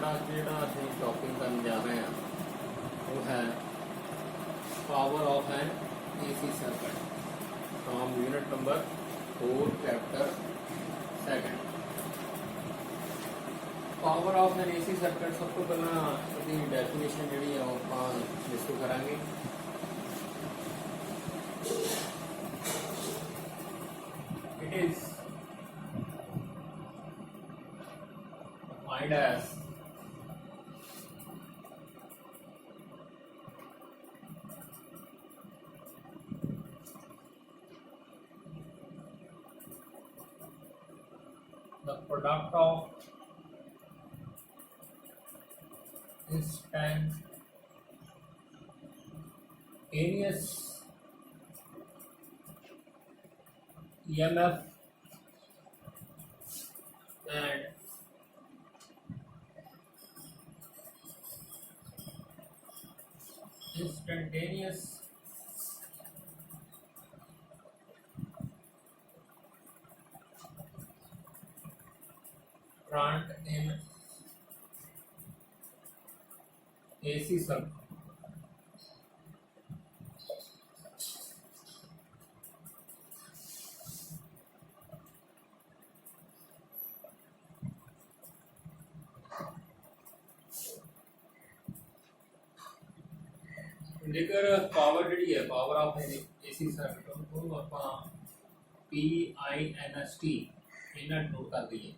ਜਿਹੜਾ ਅੱਜ ਜਿਹੜਾ ਅਸੀਂ ਟੌਪਿਕ ਕਰਨ ਜਾ ਰਹੇ ਹਾਂ ਉਹ ਹੈ power of N AC circuit from unit number 4 chapter 2 power of N AC circuit. सब तो पहला इसकी डेफिनेशन जी आप डिस्कस करांगे। It is defined as the product of instantaneous EMF and instantaneous current in AC circuit। जेकर power जी है power of AC circuit उन्होंने आप PINST इन्हें नोट कर दीए।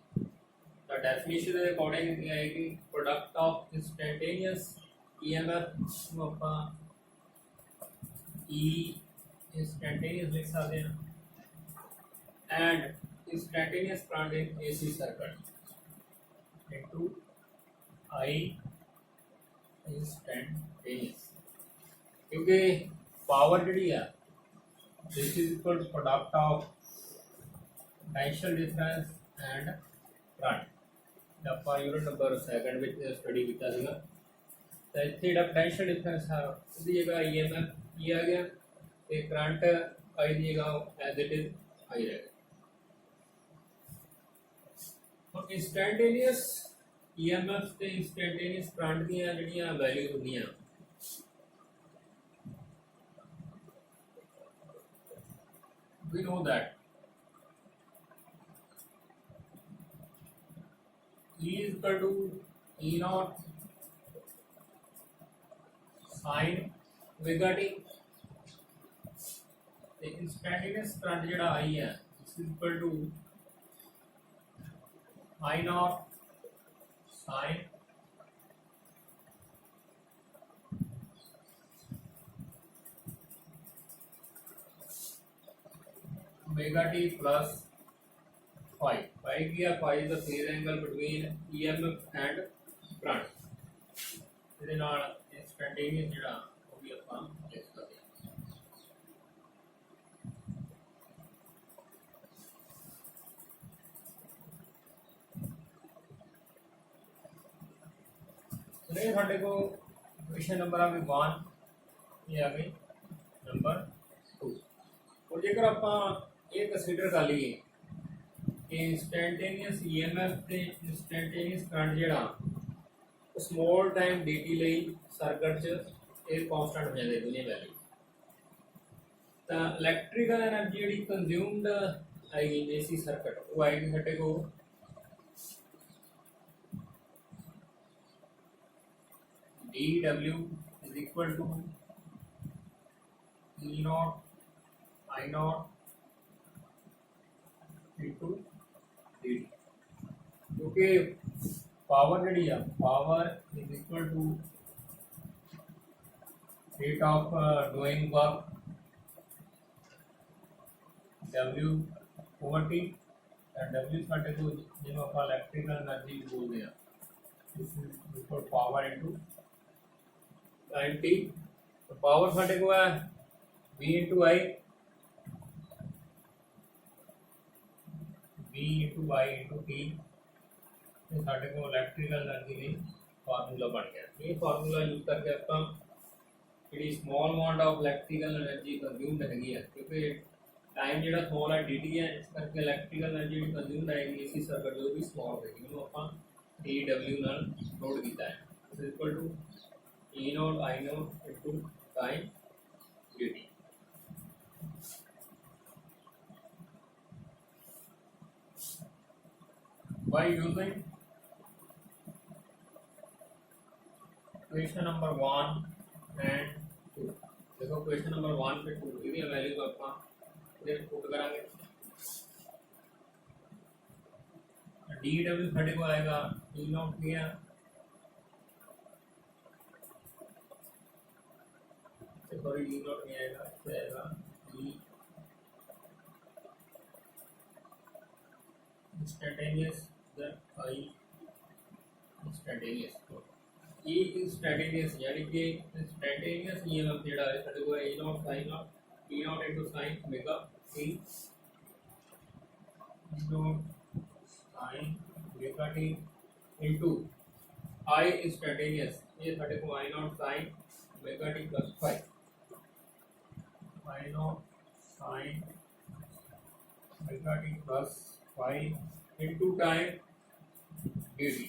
तो डेफिनेशन के अकॉर्डिंग है कि प्रोडक्ट ऑफ इंस्टेंटेनियस EMF आप E इंस्टेंटेनियस लिख सकते हैं and instantaneous current in AC circuit into I instantaneous, क्योंकि पावर जी है this is equal to product of potential difference and current. आप यूनिट नंबर 2 में स्टडी किया तो इतने जो पोटेंशियल डिफरेंस है उसकी जगह EMF ई आ गया तो करंट आई की जगह एज इट इज आई रह गया। इंस्टेंटेनियस EMF ते इंस्टेंटेनियस करंट दी जड़ियाँ वैल्यूज होंदियां we know that E is equal to E naught sin omega t। Instantaneous current जड़ा I है is equal to I naught sin omega t plus phi। Phi क्या? Phi is the phase angle between EMF and current। इसके नाल instantaneous जड़ा वो भी ਆਪਾਂ लिख सकते हैं। तो ये साडे को क्वेश्चन नंबर आ गए 1, ये आ गए नंबर 2। और जेकर ਆਪਾਂ ये कंसीडर कर लीए कि इंस्टेंटेनियस EMF ते इंस्टेंटेनियस करंट जड़ा स्मॉल टाइम dt ਲਈ सर्किट च एक कांस्टेंट हो जाते दोनों वैल्यू। तो इलैक्ट्रिकल एनर्जी जी कंज्यूम्ड आएगी AC सर्किट वो आएगी साढ़े को dW is equal to E naught I naught into dt, क्योंकि पावर जी है power is equal to rate of doing work W over T। W साढ़े को जिन्होंने आप इलैक्ट्रिकल एनर्जी बोलते हैं this is equal power into time T। तो पावर साढ़े को है V into I V into I into T। साढ़े को इलैक्ट्रिकल एनर्जी नहीं फार्मूला बन गया। ये फार्मूला यूज करके आप जी small amount of electrical energy consumed हैगी है, क्योंकि टाइम जो स्मॉल है dt है, इस करके इलैक्ट्रिकल एनर्जी कंज्यूम्ड आएगी AC सर्किट जो भी स्मॉल होगी उन्होंने आप टी डब्ल्यू नाल नोट किया है is equal to E not I naught into time D T. By using question number 1 and 2, देखो क्वेश्चन नंबर 1 पे 2 की वैल्यू को ਆਪਾਂ ਇਹਦੇ ਪੁੱਟ ਕਰਾਂਗੇ। डी डब्ल्यू ਸਾਡੇ को आएगा ई नॉट किया सॉरी ई नॉट नहीं आएगा, इससे आएगा ई इंस्टेंटेनियस आई इंस्टेंटेनियस। तो ई इंस्टेंटेनियस यानी कि इंस्टेंटेनियस ईएमएफ जेड़ा है ਸਾਡੇ को E naught sine naught E naught into sine omega T into sine omega T into I instantaneous ये ਸਾਡੇ को I not sine omega T plus 5 I not sine omega T plus 5 into time dt।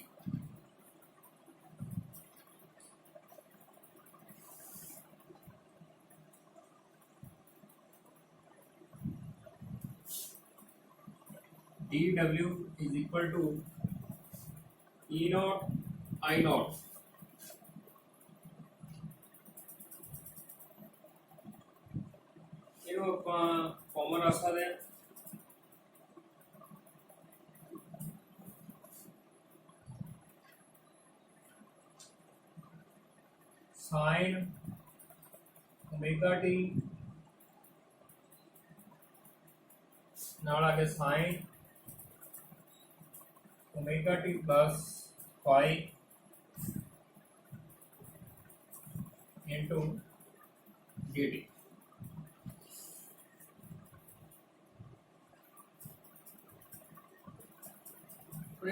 dw is equal to e naught I naught ਇਹਨੂੰ ਆਪਾਂ common ਰੱਖ ਸਕਦੇ ਹਾਂ। Sign omega T नाल आगे sign omega T plus 5 into D T.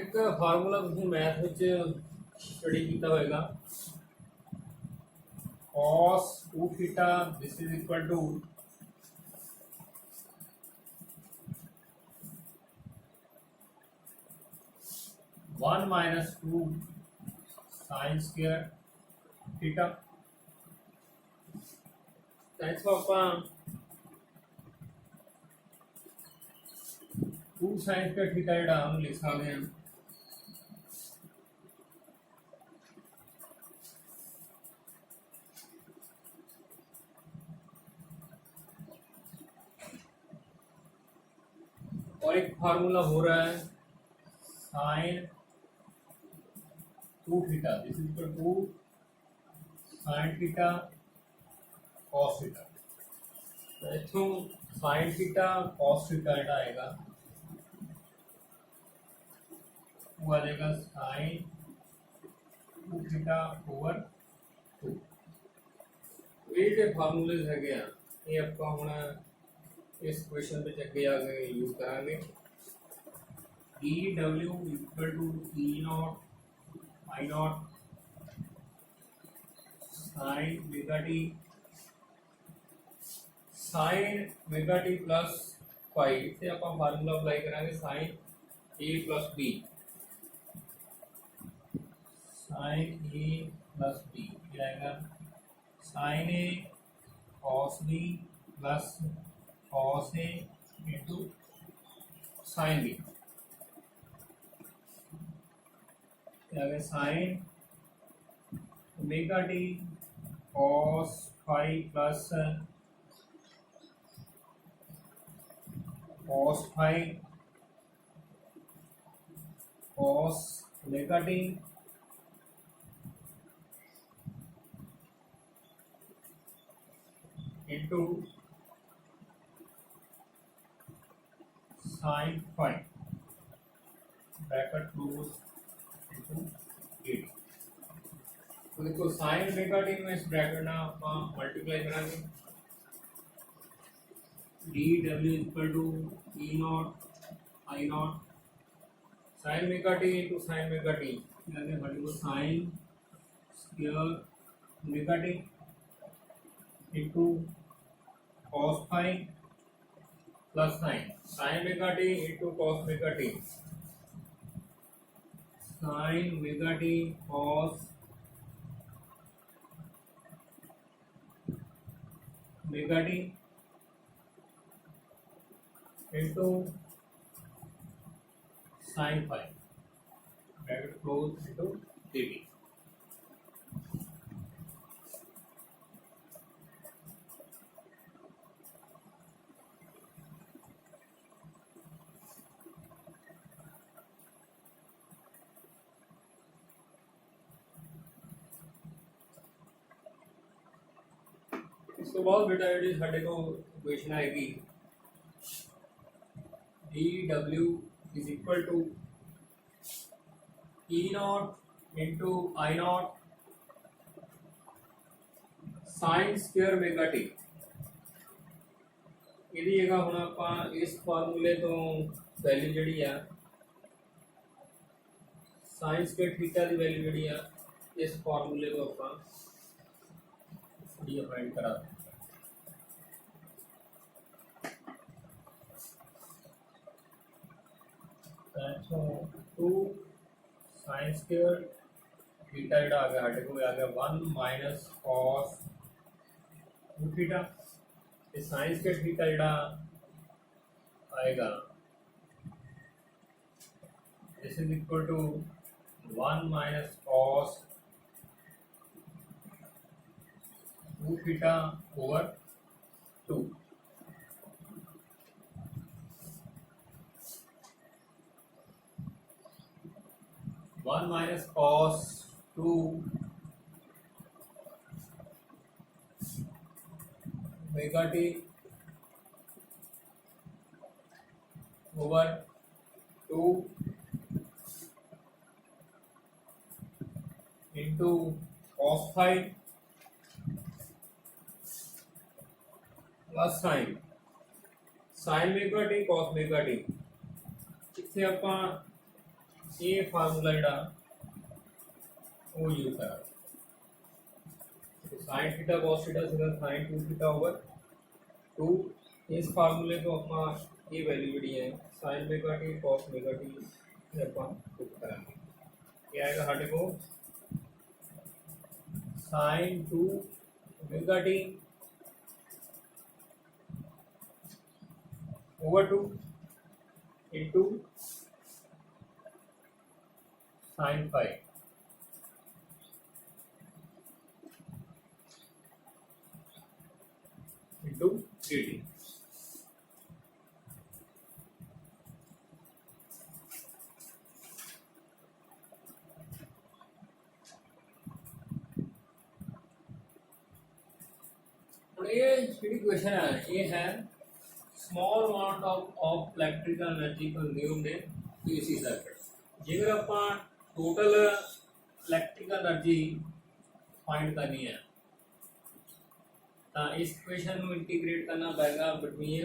एक formula तुम math study किया होगा cos 2 theta this is equal to one minus 2 sine square theta. Science को आप 2 साइन का थीटा जड़ा हम लिख सकते हैं और एक फार्मूला हो रहा है sine 2 theta this is equal to sine theta cos theta. तो इथों साइन थीटा कॉस थीटा जो आएगा वो आ जाएगा साइन 2 थीटा ओवर 2। ये जो फार्मूलेज है ये आप हम इस क्वेश्चन पे अगे आगे यूज करांगे। E W equal to E not I not sine omega t sine omega T plus 5 से आप फार्मूला अप्लाई करांगे sine A plus B sine A plus B आएगा sine A cos B plus cos A into sin B sin omega t cos 5 plus cos 5 cos omega t into sin 5 bracket close into 8। तो देखो sin omega T में इस bracket ना आप multiply कराएंगे D W equal to E not I not sin omega T into sin omega t यानी हमारे को sin square omega T into cos 5 plus sine omega t into cos omega t sine omega t cos omega t into sine five bracket close into D t. इसके बाद बेटा जी साढ़े को equation आएगी D W is equal to E not into I not sine square omega T. ਇਹਦੀ ਜਗ੍ਹਾ ਹੁਣ ਆਪਾਂ ਇਸ ਫਾਰਮੂਲੇ ਤੋਂ ਵੈਲਿਊ ਜਿਹੜੀ ਆ sin स्क्वायर थीटा ਦੀ ਵੈਲਿਊ ਜਿਹੜੀ ਆ ਇਸ ਫਾਰਮੂਲੇ ਤੋਂ ਆਪਾਂ डी फाइंड करा। तो 2 sin स्क्वायर थीटा ਜਿਹੜਾ ਆ ਗਿਆ ਸਾਡੇ ਕੋਲ ਆ ਗਿਆ 1 माइनस cos 2 थीटा ਤੇ sin स्क्वायर थीटा ਜਿਹੜਾ आएगा this is equal to 1 minus cos 2 theta over 2। One minus cos 2 omega t over 2 into cos 5 plus sine sine omega t cos omega t. इत्थे आपां ये फार्मूला जिहड़ा वो use करा sine theta cos theta सीधा sine 2 theta over 2। इस फार्मूले को आपां ये वैल्यू जिहड़ी है sign omega t cos omega t ये आपां पुट करांगे। ये आएगा साडे को sine 2 omega t over 2 into sine 5 into D t. ये क्वेश्चन है ये है small amount of electrical energy consumed in DC circuit. जेकर ਆਪਾਂ टोटल इलेक्ट्रिकल एनर्जी फाइंड करनी है तो इस इक्वेशन को इंटीग्रेट करना पड़ेगा between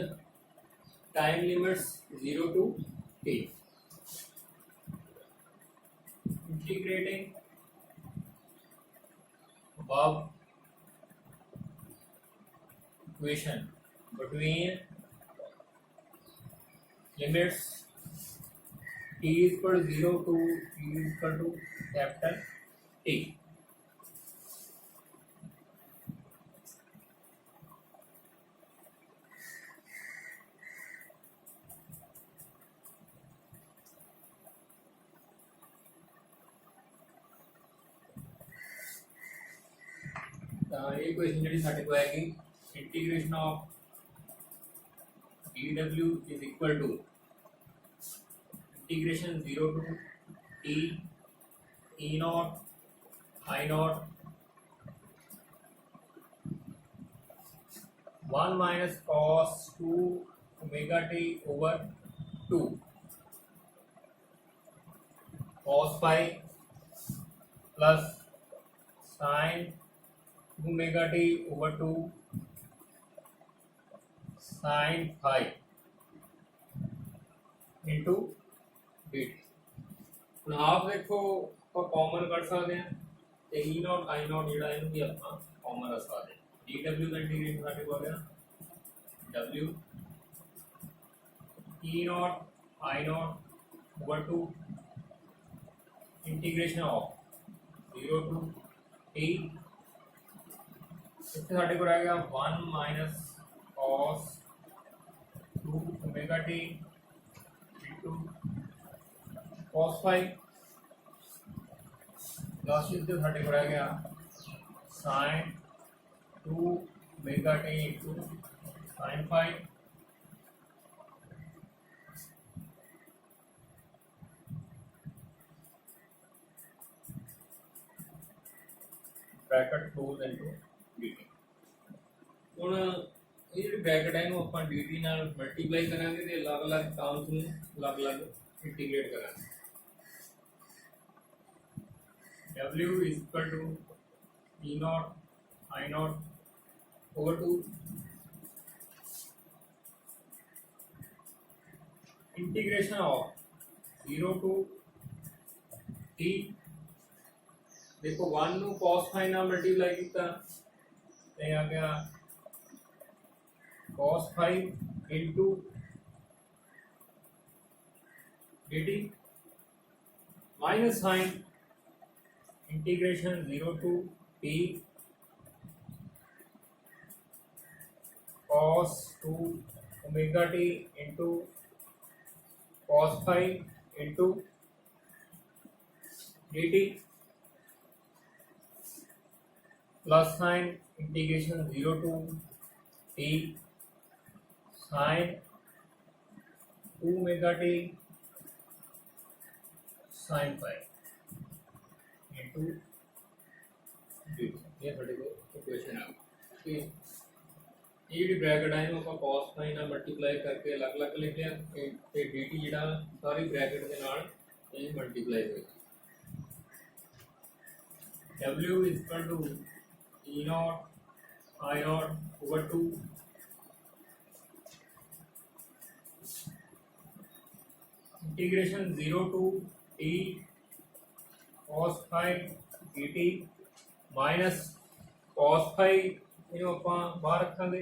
time limits 0 to t। Integrating above equation between limits t is equal to 0 to t is equal to capital T। ये क्वेश्चन जी साढ़े को आएगी integration of dw is equal to integration 0 to t e not i not 1 minus cos 2 omega t over 2 cos 5 plus sin omega t over 2 sine 5 into D t. हम half देखो common कर सकते हैं तो ई नॉट आई नॉट जोड़ा इन भी अपना common रख सकते हैं। डी डब्ल्यू का इंटीग्रेशन साढ़े को आ गया W E not I not over 2 integration of 0 to t इतने साढ़े को रहेगा 1 minus cos 2 omega t into cos 5 last इतने साढ़े को रह गया sine 2 omega t into sine 5 bracket close into dt ਹੁਣ ਇਹ ਜਿਹੜੀ ਬ੍ਰੈਕਟ ਹੈ ਇਹਨੂੰ ਆਪਾਂ dt ਨਾਲ ਮਲਟੀਪਲਾਈ ਕਰਾਂਗੇ ਤੇ ਅਲੱਗ-ਅਲੱਗ ਟਰਮਸ ਨੂੰ ਅਲੱਗ-ਅਲੱਗ ਇੰਟੀਗ੍ਰੇਟ ਕਰਾਂਗੇ w is equal to e naught I naught over 2 integration of 0 to t देखो 1 ਨੂੰ cos phi ਨਾਲ ਮਲਟੀਪਲਾਈ ਕੀਤਾ ਤੇ ਆ ਗਿਆ cos phi into dt minus sin integration 0 to t cos 2 omega t into cos phi into dt plus sin integration 0 to t sin 2 omega t sin phi into dt ये थोड़ी को equation आ गई ये ਜਿਹੜੀ ਬ੍ਰੈਕਟ ਹੈ ਇਹਨੂੰ ਆਪਾਂ cos phi ਨਾਲ ਮਲਟੀਪਲਾਈ ਕਰਕੇ ਅਲੱਗ-ਅਲੱਗ ਲਿਖਿਆ ਤੇ dt ਜਿਹੜਾ ਸਾਰੀ ਬ੍ਰੈਕਟ ਦੇ ਨਾਲ ਇਹ ਮਲਟੀਪਲਾਈ ਹੋਏਗਾ w is equal to e naught I naught over 2 integration 0 to t cos phi dt minus cos phi ਇਹਨੂੰ ਆਪਾਂ ਬਾਹਰ ਰੱਖਾਂਗੇ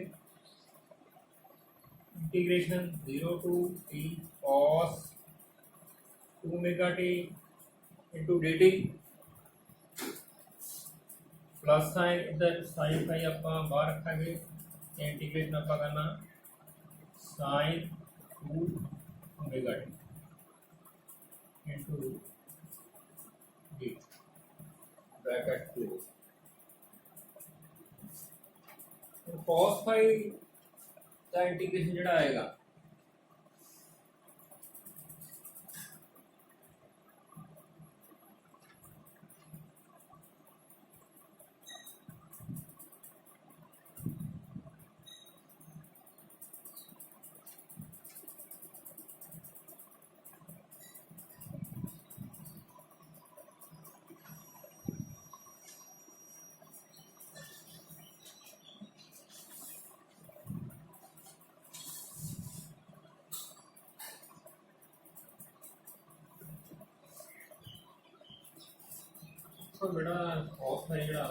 integration 0 to t cos 2 omega t into dt plus sine इधर साइन फाई आप बाहर रखा integration आप करना sine 2 omega t into D bracket close cos phi का इंटीग्रेशन जोड़ा आएगा तो बेटा cos फाई जोड़ा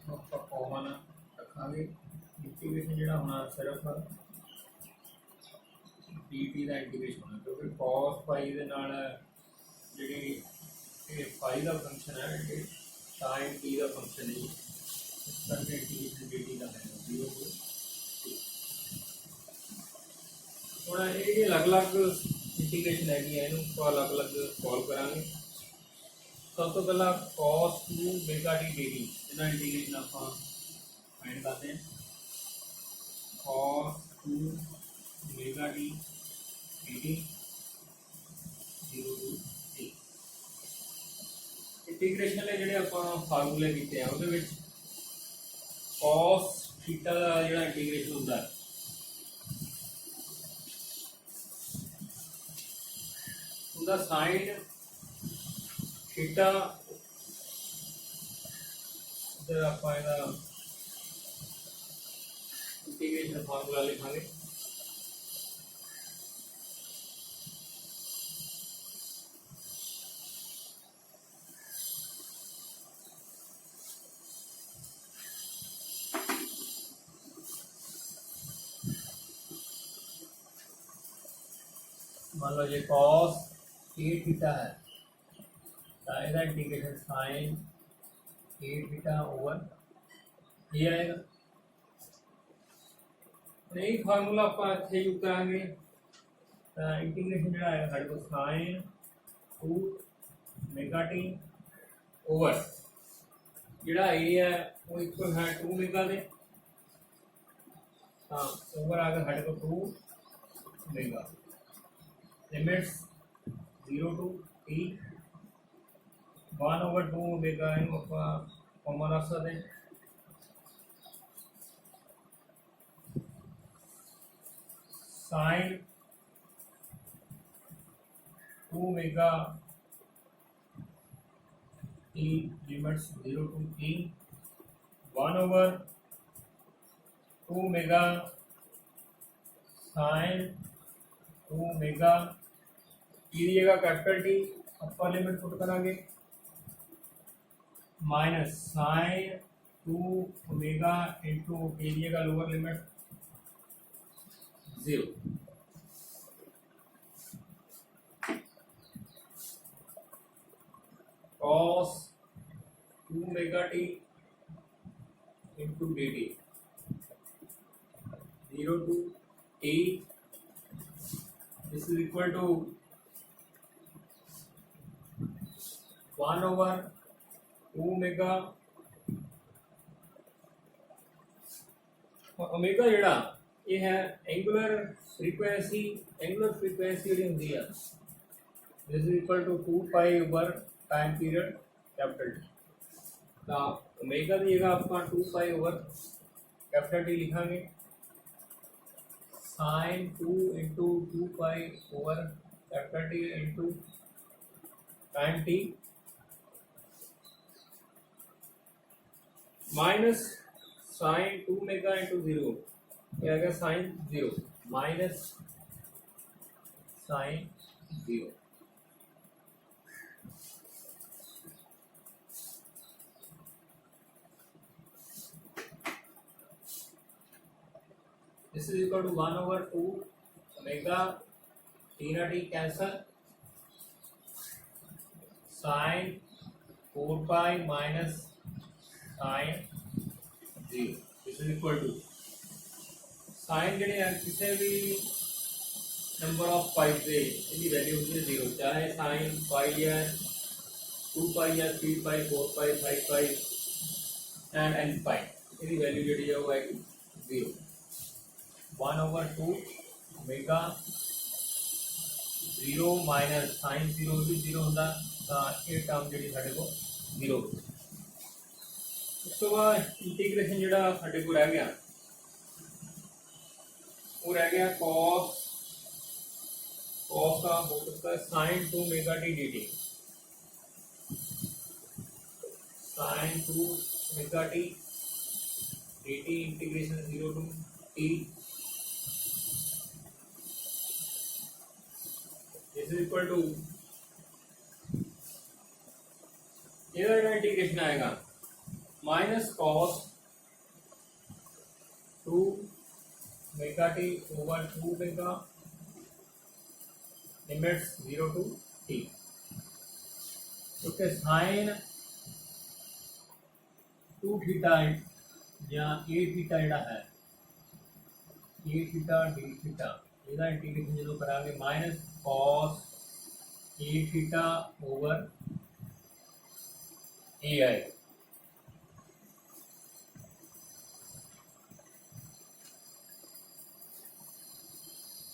ਆਪਾਂ ਕਾਮਨ ਰੱਖਾਂਗੇ ਇੰਟੀਗ੍ਰੇਸ਼ਨ ਜਿਹੜਾ ਹੋਣਾ ਸਿਰਫ dt ਦਾ ਇੰਟੀਗ੍ਰੇਸ਼ਨ ਹੋਣਾ ਕਿਉਂਕਿ cos फाई ਦੇ ਨਾਲ ਜਿਹੜੀ ਇਹ फाई ਦਾ ਫੰਕਸ਼ਨ ਹੈ ਇਹ sin t ਦਾ ਫੰਕਸ਼ਨ ਹੈ ਇਸ ਕਰਕੇ ਇੰਟੀਗ੍ਰੇਸ਼ਨ dt ਦਾ ਹੈ 0 ਤੋਂ ਹੁਣ ਇਹ ਅਲੱਗ-ਅਲੱਗ ਇੰਟੀਗ੍ਰੇਸ਼ਨ ਹੈਗੀ ਹੈ ਇਹਨੂੰ ਆਪਾਂ ਅਲੱਗ-ਅਲੱਗ ਸੋਲਵ ਕਰਾਂਗੇ सब तो पहला cos 2 omega t dt इसका इंटीग्रेशन आप फाइंड करते हैं cos 2 omega t dt 0 to t integration ले ਜਿਹੜੇ ਆਪਾਂ ਫਾਰਮੂਲੇ ਕੀਤੇ ਆ ਉਹਦੇ ਵਿੱਚ cos थीटा ਦਾ ਜਿਹੜਾ ਇੰਟੀਗ੍ਰੇਸ਼ਨ ਹੁੰਦਾ ਹੈ ਉਹਦਾ sin थीटा इधर आप इंटीग्रेशन फार्मूला लिखांगे मान लो ये cos a थीटा है इसका इंटीग्रेशन साइन ए थीटा ओवर ये आएगा। यही फार्मूला आप इतने यूज करांगे। इंटीग्रेशन जो है साढ़े को साइन 2 मेगा टी ओवर जोड़ा ए है वो इक्वल है 2 मेगा दे। हाँ ओवर आ गया साढ़े को 2 omega. Limits 0 to t 1/2 omega in common रख सकते हैं। Sine 2 omega t limits 0 to t 1/2 omega sine 2 omega T दिएगा capital T upper limit put करांगे minus sine 2 omega into T दिएगा lower limit 0 cos 2 omega T into D T 0 to t this is equal to 1/2 omega omega जड़ा ये है angular frequency जी होंगी है this is equal to 2 pi over time period capital T. तो omega की जगह आप 2 पाई ओवर कैपिटल टी लिखांगे sine 2 into 2 pi over capital T into time T minus sine 2 omega into 0 ये आ गया sine 0 minus sine 0 this is equal to 1/2 omega T ना T cancel sine 4 pi minus sine 0 this is equal to sign जड़े हैं किसी भी number of पाई से इसकी वैल्यू होती है 0 चाहे साइन पाई है 2 पाई है 3 पाई 4 पाई 5 पाई एंड एन पाई इसकी वैल्यू जी है वो है 0 1/2 ओमेगा 0 माइनस साइन 0 भी 0 होता तो ये टर्म जी साढ़े को 0। उस तो बाद इंटीग्रेशन जोड़ा साढ़े को रह गया वो रह गया कॉस का हो सकता है sine 2 omega T D T sine 2 omega T D T integration 0 to t this is equal to integration आएगा minus cos 2 omega T over 2 omega limits 0 to t क्योंकि साइन 2 थीटा या ए थीटा जड़ा है A theta D theta इसका integration जो करांगे minus cos A theta over A आई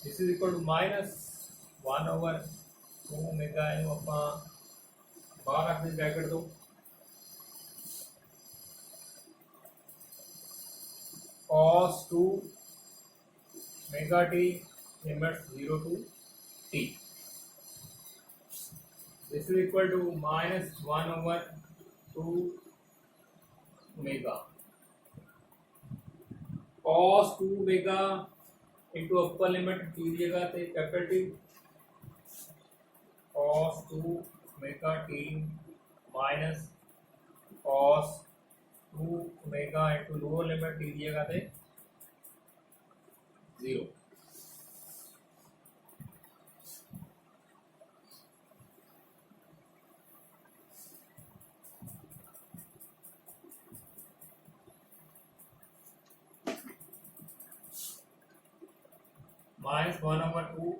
this is equal to minus 1/2 omega इन आप बाहर रख दें ब्रैकेट दो cos 2 omega T limit 0 to t this is equal to minus 1/2 omega cos 2 omega into upper limit T दिएगा तो capital T cos 2 omega T minus cos 2 omega into lower limit T दिएगा तो 0। Minus 1/2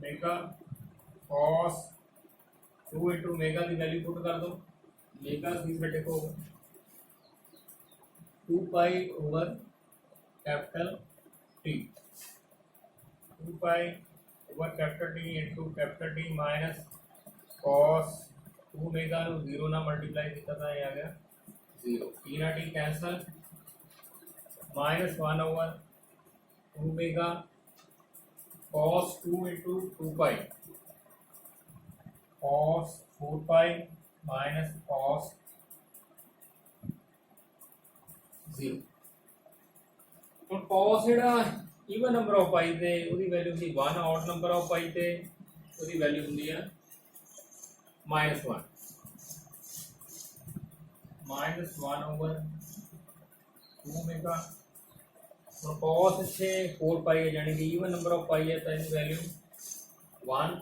omega cos 2 into omega की value put कर दो। Omega सी साढ़े को 2 pi over capital T, 2 pi over capital T into capital T minus cos 2 mega no 0 ना multiply किया था, ये आ गया 0। टी ना T cancel, minus 1/2 omega cos 2 into 2 pi cos 4 pi minus cos 0। ਹੁਣ cos ਜਿਹੜਾ ਈਵਨ ਨੰਬਰ ਆਫ ਪਾਈ ਤੇ ਉਹਦੀ ਵੈਲਿਊ ਹੁੰਦੀ 1, ਆਡ ਨੰਬਰ ਆਫ ਪਾਈ ਤੇ ਉਹਦੀ ਵੈਲਿਊ ਹੁੰਦੀ ਆ -1 -1/2 मेगा। ਹੁਣ cos ਇੱਥੇ 4 ਪਾਈ ਹੈ, ਯਾਨੀ ਕਿ ਈਵਨ ਨੰਬਰ ਆਫ ਪਾਈ ਹੈ ਤਾਂ ਇਹਦੀ ਵੈਲਿਊ 1,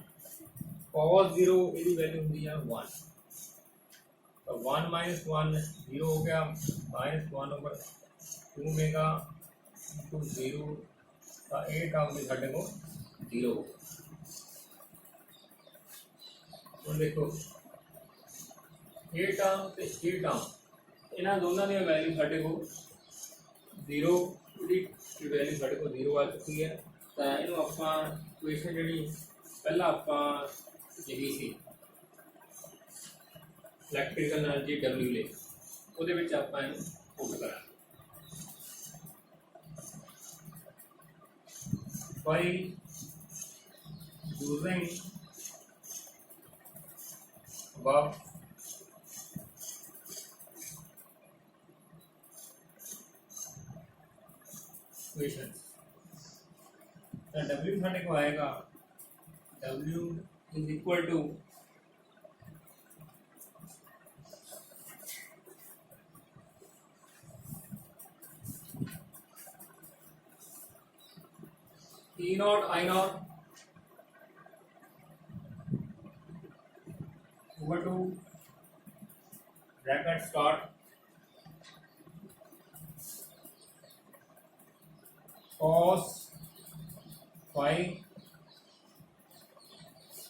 cos 0 ਇਹਦੀ ਵੈਲਿਊ ਹੁੰਦੀ ਆ 1, तो 1 माइनस 1 0 हो गया, -1/2 मेगा इंटू 0 का ए टर्म भी साढ़े को 0 हो गया। ਹੁਣ देखो ए टर्म ਤੇ ए टर्म ਇਹਨਾਂ ਦੋਨਾਂ ਦੀ ਵੈਲਿਊ ਸਾਡੇ ਕੋਲ 0 ਦੀ ਵੈਲਿਊ ਸਾਡੇ ਕੋਲ 0 ਆ ਚੁੱਕੀ ਹੈ। ਤਾਂ ਇਹਨੂੰ ਆਪਾਂ ਇਕੁਏਸ਼ਨ ਜਿਹੜੀ ਪਹਿਲਾਂ ਆਪਾਂ ਜਿਹੜੀ ਸੀ इलैक्ट्रिकल एनर्जी W ले ਉਹਦੇ ਵਿੱਚ ਆਪਾਂ ਇਹਨੂੰ ਪੁੱਟ ਕਰਾਂਗੇ by using above equations। तो W ਸਾਡੇ को आएगा, W is equal to E naught I naught over 2 bracket start cos phi।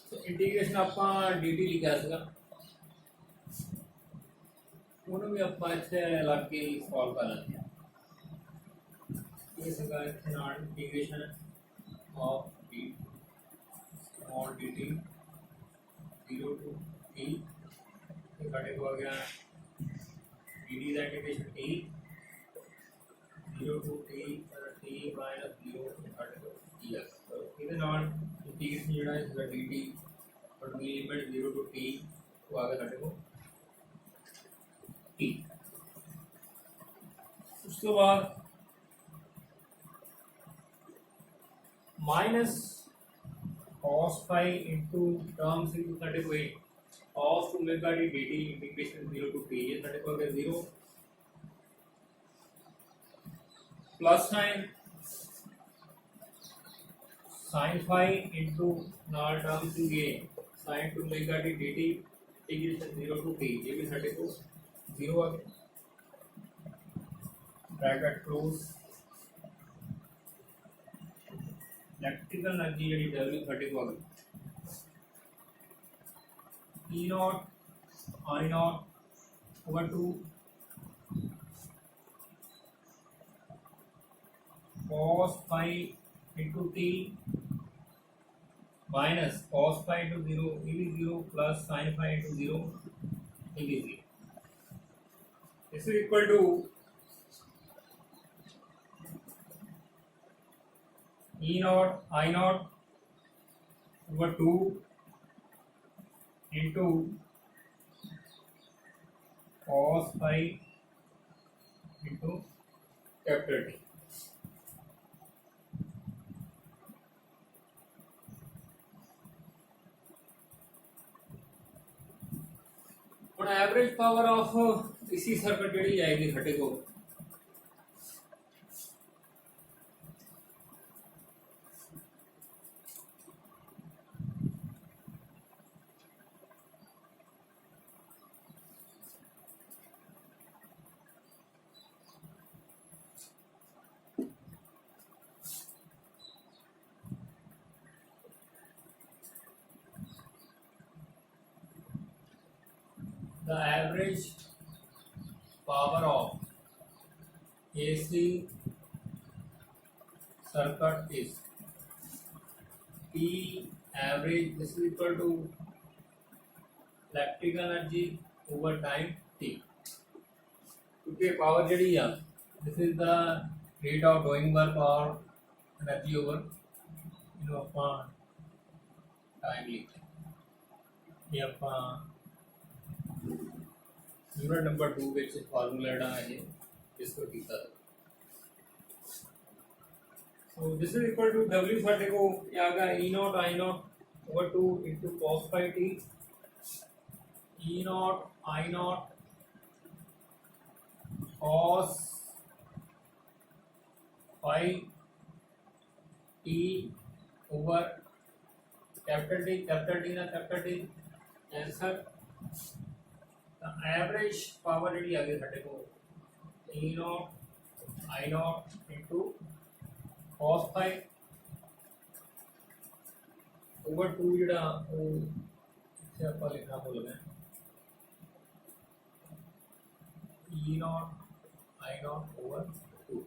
तो इंटीग्रेशन ਆਪਾਂ dt ਲਿਖਿਆ ਸੀਗਾ, ਉਹਨੂੰ ਵੀ ਆਪਾਂ ਇੱਥੇ ਲਾ ਕੇ ਸੋਲਵ ਕਰ ਲੈਂਦੇ ਹਾਂ। ਇਹ ਸੀਗਾ ਇੱਥੇ ਨਾਲ integration of d small dt 0 to t, तो साढ़े को आ गया dd का integration t 0 to t t minus 0 साढ़े को t आ। तो इसके नाल इंटीग्रेशन जोड़ा है इसका dt और लिमिट 0 to t तो आ गया साढ़े को t। उसके बाद minus cos phi into terms into साढ़े को cos 2 mega D D T integration 0 to t, ये साढ़े को अगर 0 प्लस साइन phi इंटू नाल टर्म्स ये sin 2 mega D D T integration 0 to t, ये भी साढ़े को 0 आ गया, ब्रैकेट क्लोज। इलेक्ट्रिकल एनर्जी जी W साढ़े को आ गई E naught I naught over 2 cos phi into t minus cos phi into 0 it is 0 plus sin phi into 0 it is 0। This is equal to E naught I naught over 2 into cos phi into capital T। ਹੁਣ average power of इसी circuit जी जाएगी साढ़े को the average power of AC circuit is P average, this is equal to electrical energy over time T, क्योंकि power जी आ this is the rate of doing work और energy over इनू आप टाइम लिखते हैं। ये आप यूनिट नंबर 2 ਵਿੱਚ फार्मूला ਜਿਹੜਾ ਹੈ इसको ਕੀਤਾ। So this is equal to W ਸਾਡੇ को आ गया E naught I naught over 2 into cos phi t, E naught I naught cos phi t over capital T ना capital T answer. Average power जी आ गई ਸਾਡੇ को E naught I naught into cos phi over 2 ਜਿਹੜਾ ਉਹ ਇੱਥੇ ਆਪਾਂ ਲਿਖਣਾ ਭੁੱਲ ਗਏ E naught I naught over 2,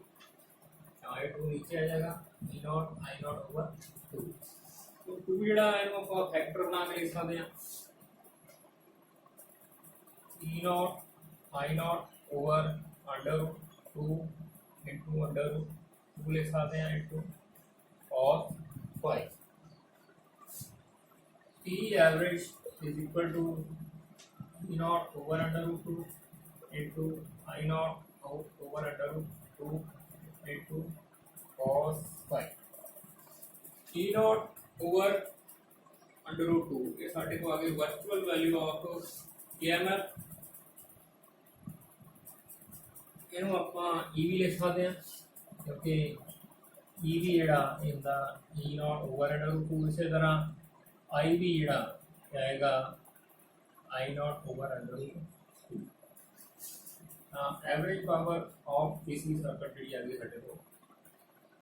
यहाँ ये 2 नीचे आ जाएगा E naught I naught over 2, तो 2 ਜਿਹੜਾ ਇਹਨੂੰ ਆਪਾਂ ਫੈਕਟਰ ਬਣਾ ਕੇ ਲਿਖ ਸਕਦੇ ਹਾਂ E naught I naught over under 2 into under 2 लिख सकते हैं into cos phi T average is equal to E naught over under root 2 into I naught over under root 2 into cos phi E naught over under root 2 ये साढ़े को आगे virtual value of EMF ਇਹਨੂੰ ਆਪਾਂ E भी लिख सकते हैं क्योंकि E भी ਜਿਹੜਾ ਇਹਦਾ E naught over under root 2 इसी तरह I भी ਜਿਹੜਾ आएगा I naught over under root 2। Average power of DC circuit जी आ गई ਸਾਡੇ ਕੋਲ